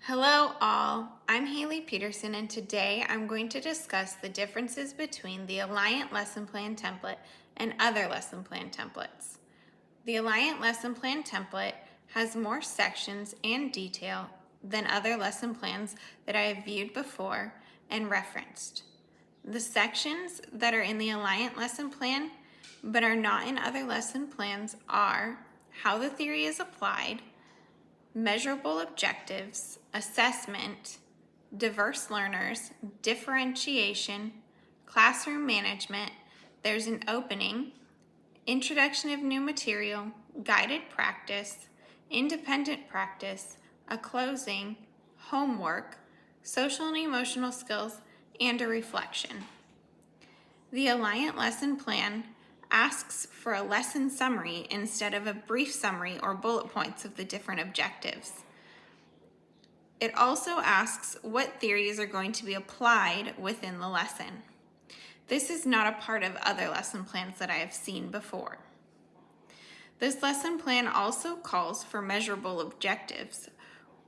Hello all, I'm Haley Peterson and today I'm going to discuss the differences between the Alliant Lesson Plan template and other lesson plan templates. The Alliant Lesson Plan template has more sections and detail than other lesson plans that I have viewed before and referenced. The sections that are in the Alliant Lesson Plan but are not in other lesson plans are how the theory is applied, measurable objectives, assessment, diverse learners, differentiation, classroom management, there's an opening, introduction of new material, guided practice, independent practice, a closing, homework, social and emotional skills, and a reflection. The Alliant Lesson Plan asks for a lesson summary instead of a brief summary or bullet points of the different objectives. It also asks what theories are going to be applied within the lesson. This is not a part of other lesson plans that I have seen before. This lesson plan also calls for measurable objectives,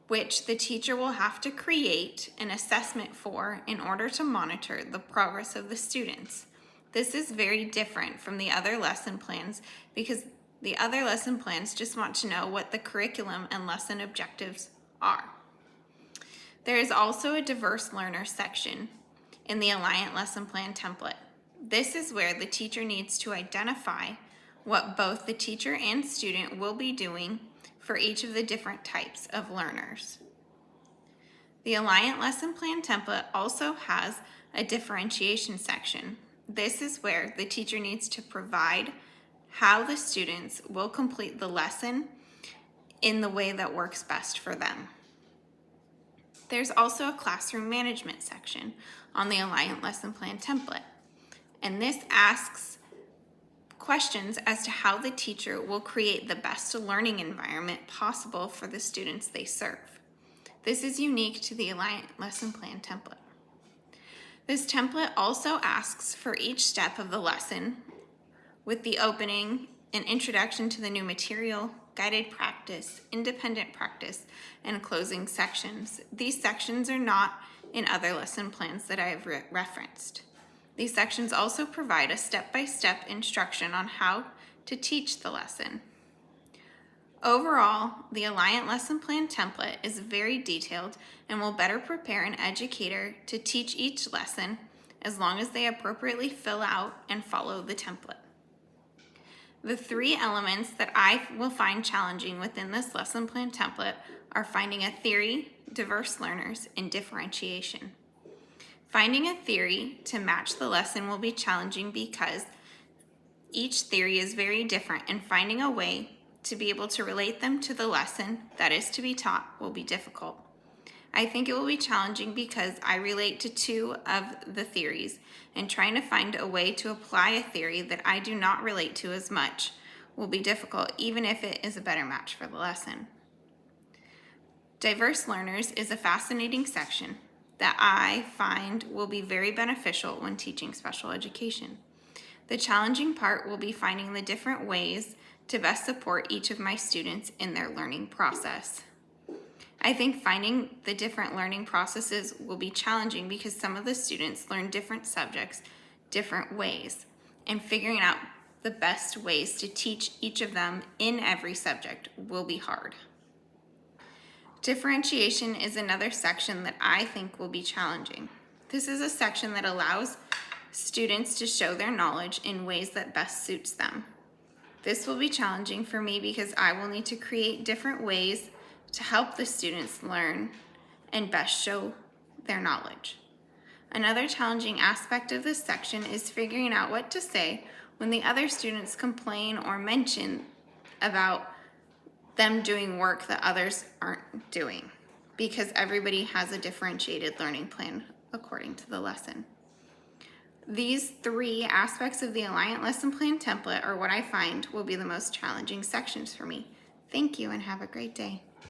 which the teacher will have to create an assessment for in order to monitor the progress of the students. This is very different from the other lesson plans because the other lesson plans just want to know what the curriculum and lesson objectives are. There is also a diverse learner section in the Alliant Lesson Plan template. This is where the teacher needs to identify what both the teacher and student will be doing for each of the different types of learners. The Alliant Lesson Plan template also has a differentiation section. This is where the teacher needs to provide how the students will complete the lesson in the way that works best for them. There's also a classroom management section on the Alliant Lesson Plan template, and this asks questions as to how the teacher will create the best learning environment possible for the students they serve. This is unique to the Alliant Lesson Plan template. This template also asks for each step of the lesson with the opening, an introduction to the new material, guided practice, independent practice, and closing sections. These sections are not in other lesson plans that I have referenced. These sections also provide a step-by-step instruction on how to teach the lesson. Overall, the Alliant Lesson Plan template is very detailed and will better prepare an educator to teach each lesson as long as they appropriately fill out and follow the template. The three elements that I will find challenging within this lesson plan template are finding a theory, diverse learners, and differentiation. Finding a theory to match the lesson will be challenging because each theory is very different, and finding a way to be able to relate them to the lesson that is to be taught will be difficult. I think it will be challenging because I relate to two of the theories, and trying to find a way to apply a theory that I do not relate to as much will be difficult, even if it is a better match for the lesson. Diverse learners is a fascinating section that I find will be very beneficial when teaching special education. The challenging part will be finding the different ways to best support each of my students in their learning process. I think finding the different learning processes will be challenging because some of the students learn different subjects different ways, and figuring out the best ways to teach each of them in every subject will be hard. Differentiation is another section that I think will be challenging. This is a section that allows students to show their knowledge in ways that best suits them. This will be challenging for me because I will need to create different ways to help the students learn and best show their knowledge. Another challenging aspect of this section is figuring out what to say when the other students complain or mention about them doing work that others aren't doing, because everybody has a differentiated learning plan according to the lesson. These three aspects of the Alliant Lesson Plan template are what I find will be the most challenging sections for me. Thank you and have a great day.